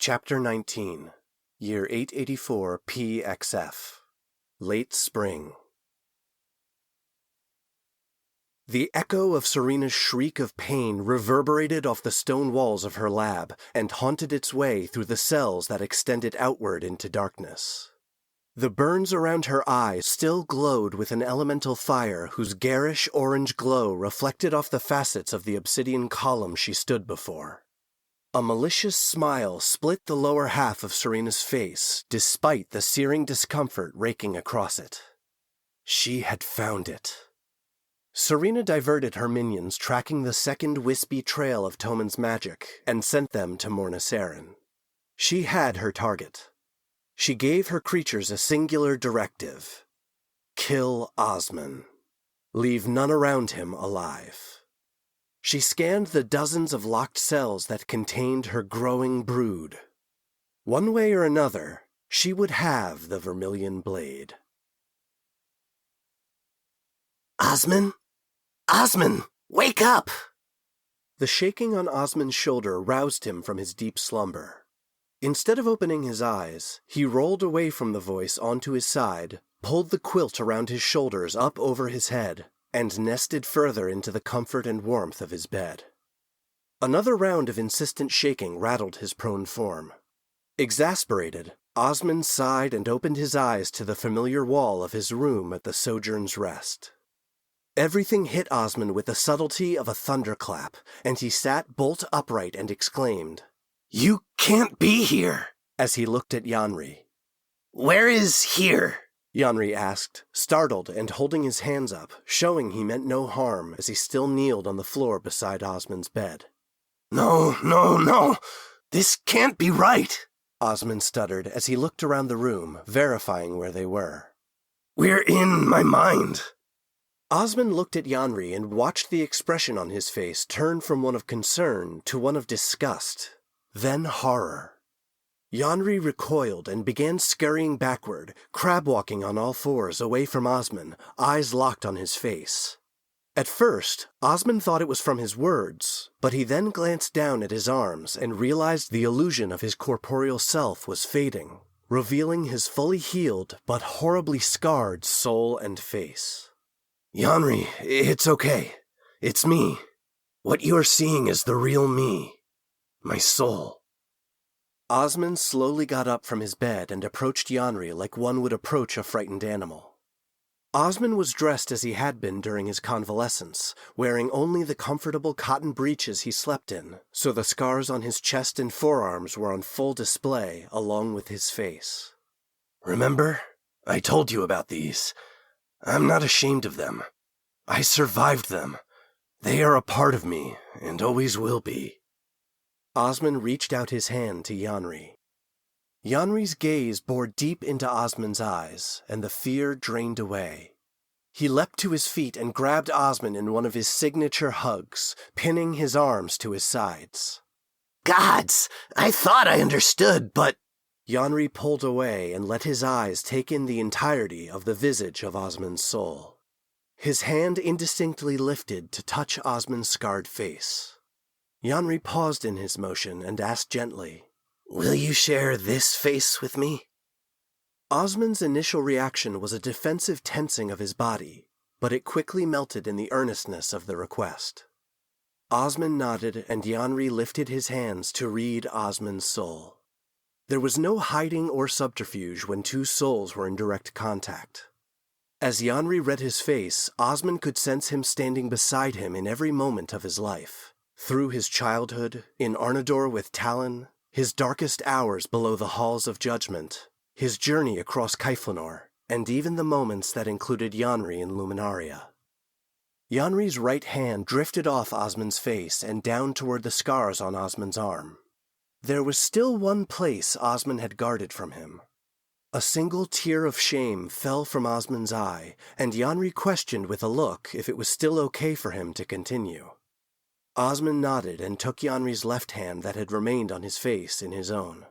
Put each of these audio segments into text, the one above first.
Chapter 19, Year 884 PXF, Late Spring. The echo of Serena's shriek of pain reverberated off the stone walls of her lab and haunted its way through the cells that extended outward into darkness. The burns around her eyes still glowed with an elemental fire whose garish orange glow reflected off the facets of the obsidian column she stood before. A malicious smile split the lower half of Serena's face, despite the searing discomfort raking across it. She had found it. Serena diverted her minions tracking the second wispy trail of Toman's magic and sent them to Morna Saren. She had her target. She gave her creatures a singular directive. Kill Osman. Leave none around him alive. She scanned the dozens of locked cells that contained her growing brood. One way or another, she would have the Vermilion Blade. Osman? Osman, wake up! The shaking on Osman's shoulder roused him from his deep slumber. Instead of opening his eyes, he rolled away from the voice onto his side, pulled the quilt around his shoulders up over his head, and nested further into the comfort and warmth of his bed. Another round of insistent shaking rattled his prone form. Exasperated, Osman sighed and opened his eyes to the familiar wall of his room at the Sojourn's Rest. Everything hit Osman with the subtlety of a thunderclap, and he sat bolt upright and exclaimed, "You can't be here!" as he looked at Yanri. "Where is here?" Yanri asked, startled and holding his hands up, showing he meant no harm as he still kneeled on the floor beside Osman's bed. No. This can't be right," Osman stuttered as he looked around the room, verifying where they were. "We're in my mind." Osman looked at Yanri and watched the expression on his face turn from one of concern to one of disgust, then horror. Yanri recoiled and began scurrying backward, crab-walking on all fours away from Osman, eyes locked on his face. At first, Osman thought it was from his words, but he then glanced down at his arms and realized the illusion of his corporeal self was fading, revealing his fully healed but horribly scarred soul and face. "Yanri, it's okay. It's me. What you're seeing is the real me. My soul." Osman slowly got up from his bed and approached Yanri like one would approach a frightened animal. Osman was dressed as he had been during his convalescence, wearing only the comfortable cotton breeches he slept in, so the scars on his chest and forearms were on full display along with his face. "Remember? I told you about these. I'm not ashamed of them. I survived them. They are a part of me, and always will be." Osman reached out his hand to Yanri. Yanri's gaze bored deep into Osman's eyes, and the fear drained away. He leapt to his feet and grabbed Osman in one of his signature hugs, pinning his arms to his sides. "Gods, I thought I understood, but—" Yanri pulled away and let his eyes take in the entirety of the visage of Osman's soul. His hand indistinctly lifted to touch Osman's scarred face. Yanri paused in his motion and asked gently, "Will you share this face with me?" Osman's initial reaction was a defensive tensing of his body, but it quickly melted in the earnestness of the request. Osman nodded and Yanri lifted his hands to read Osman's soul. There was no hiding or subterfuge when two souls were in direct contact. As Yanri read his face, Osman could sense him standing beside him in every moment of his life. Through his childhood, in Arnador with Talon, his darkest hours below the halls of judgment, his journey across Kaiflanor, and even the moments that included Yanri in Luminaria. Yanri's right hand drifted off Osman's face and down toward the scars on Osman's arm. There was still one place Osman had guarded from him. A single tear of shame fell from Osman's eye, and Yanri questioned with a look if it was still okay for him to continue. Osman nodded and took Yanri's left hand that had remained on his face in his own.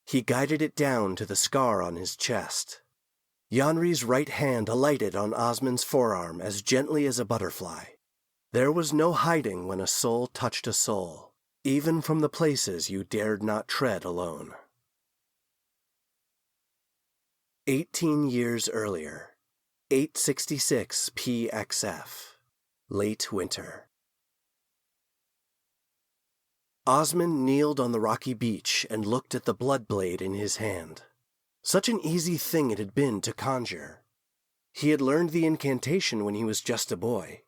He guided it down to the scar on his chest. Yanri's right hand alighted on Osman's forearm as gently as a butterfly. There was no hiding when a soul touched a soul. even from the places you dared not tread alone. 18 years earlier, 866 PXF, late winter. Osmond kneeled on the rocky beach and looked at the blood blade in his hand. Such an easy thing it had been to conjure. He had learned the incantation when he was just a boy.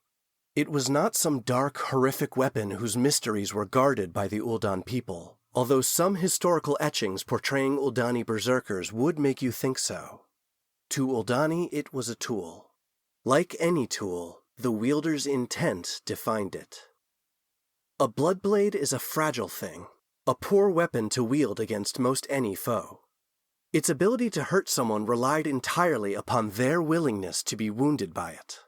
It was not some dark, horrific weapon whose mysteries were guarded by the Uldan people, although some historical etchings portraying Uldani berserkers would make you think so. To Uldani, it was a tool. Like any tool, the wielder's intent defined it. A blood blade is a fragile thing, a poor weapon to wield against most any foe. Its ability to hurt someone relied entirely upon their willingness to be wounded by it.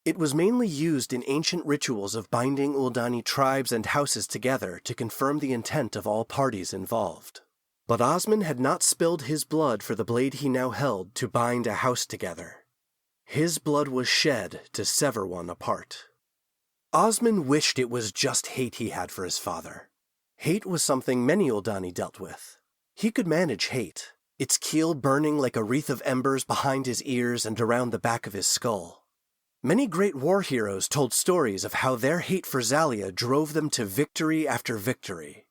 It was mainly used in ancient rituals of binding Uldani tribes and houses together to confirm the intent of all parties involved. But Osmond had not spilled his blood for the blade he now held to bind a house together. His blood was shed to sever one apart. Osmond wished it was just hate he had for his father. Hate was something many Uldani dealt with. He could manage hate, its keel burning like a wreath of embers behind his ears and around the back of his skull. Many great war heroes told stories of how their hate for Zalia drove them to victory after victory.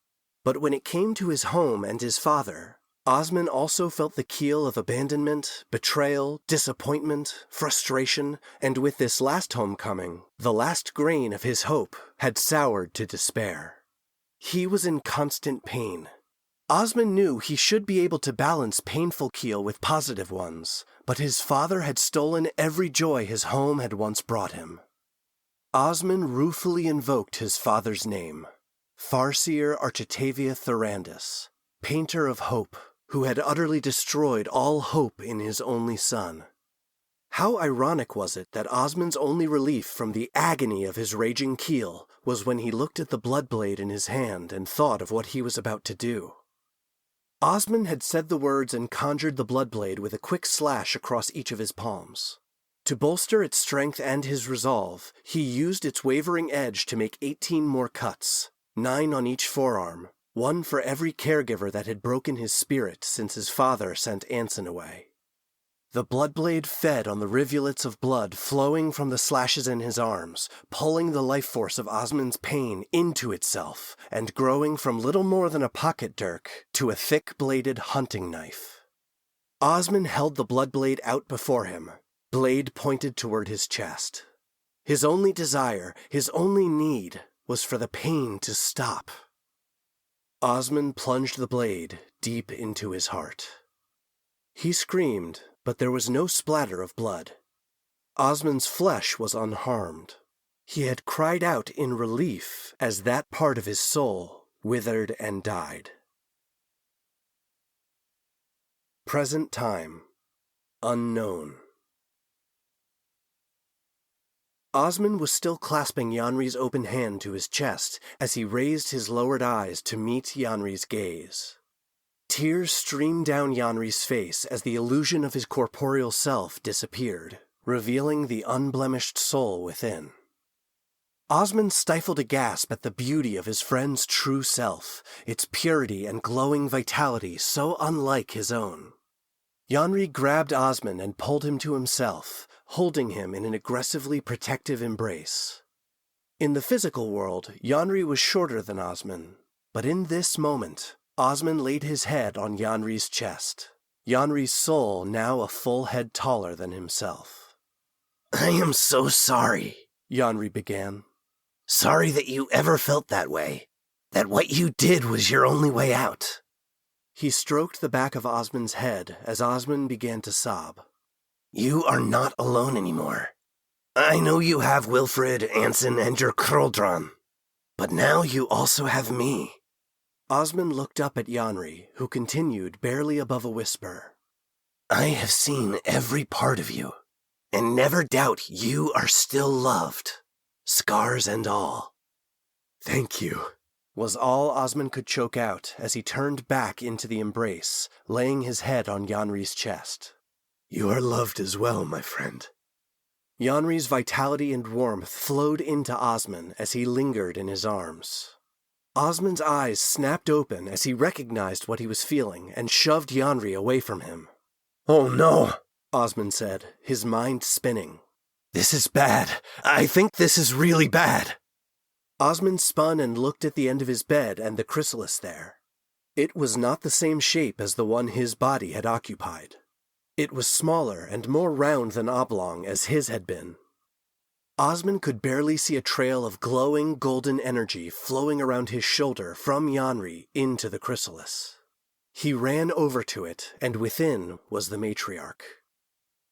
But when it came to his home and his father, Osmond also felt the keel of abandonment, betrayal, disappointment, frustration, and with this last homecoming, the last grain of his hope had soured to despair. He was in constant pain. Osmond knew he should be able to balance painful keel with positive ones, but his father had stolen every joy his home had once brought him. Osmond ruefully invoked his father's name, Farseer Architavia Thorandus, painter of hope, who had utterly destroyed all hope in his only son. How ironic was it that Osmond's only relief from the agony of his raging keel was when he looked at the blood blade in his hand and thought of what he was about to do. Osmond had said the words and conjured the blood blade with a quick slash across each of his palms. To bolster its strength and his resolve, he used its wavering edge to make 18 more cuts, 9 on each forearm, one for every caregiver that had broken his spirit since his father sent Anson away. The blood blade fed on the rivulets of blood flowing from the slashes in his arms, pulling the life force of Osmond's pain into itself, and growing from little more than a pocket dirk to a thick-bladed hunting knife. Osmond held the blood blade out before him, blade pointed toward his chest. His only desire, his only need, was for the pain to stop. Osmond plunged the blade deep into his heart. He screamed, but there was no splatter of blood. Osmond's flesh was unharmed. He had cried out in relief as that part of his soul withered and died. Present time. Unknown. Osmond was still clasping Yanri's open hand to his chest as he raised his lowered eyes to meet Yanri's gaze. Tears streamed down Yanri's face as the illusion of his corporeal self disappeared, revealing the unblemished soul within. Osmond stifled a gasp at the beauty of his friend's true self, its purity and glowing vitality so unlike his own. Yanri grabbed Osmond and pulled him to himself, holding him in an aggressively protective embrace. In the physical world, Yanri was shorter than Osmond, but in this moment, Osmond laid his head on Yanri's chest, Yanri's soul now a full head taller than himself. I am so sorry, Yanri began. Sorry that you ever felt that way, that what you did was your only way out. He stroked the back of Osmond's head as Osmond began to sob. You are not alone anymore. I know you have Wilfred, Anson, and your Kroldron, but now you also have me. Osmond looked up at Yanri, who continued barely above a whisper. I have seen every part of you, and never doubt you are still loved, scars and all. Thank you, was all Osmond could choke out as he turned back into the embrace, laying his head on Yanri's chest. You are loved as well, my friend. Yanri's vitality and warmth flowed into Osmond as he lingered in his arms. Osmond's eyes snapped open as he recognized what he was feeling and shoved Yanri away from him. "Oh no," Osmond said, his mind spinning. "This is bad. I think this is really bad." Osmond spun and looked at the end of his bed and the chrysalis there. It was not the same shape as the one his body had occupied. It was smaller and more round than oblong as his had been. Osmond could barely see a trail of glowing golden energy flowing around his shoulder from Yanri into the chrysalis. He ran over to it, and within was the matriarch.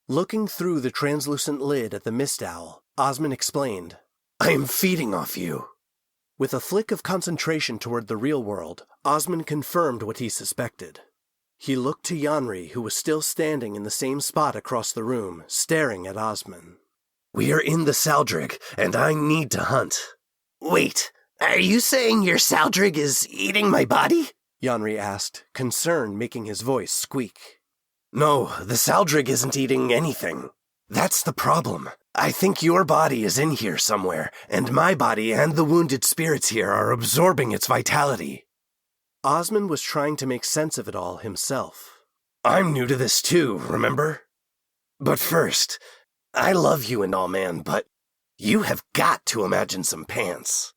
Looking through the translucent lid at the mist owl, Osmond explained, "I am feeding off you." With a flick of concentration toward the real world, Osmond confirmed what he suspected. He looked to Yanri, who was still standing in the same spot across the room, staring at Osmond. "We are in the Saldrig, and I need to hunt." "Wait, are you saying your Saldrig is eating my body?" Yanri asked, concern making his voice squeak. "No, the Saldrig isn't eating anything. That's the problem. I think your body is in here somewhere, and my body and the wounded spirits here are absorbing its vitality." Osmond was trying to make sense of it all himself. "I'm new to this too, remember? But first, I love you and all, man, but you have got to imagine some pants."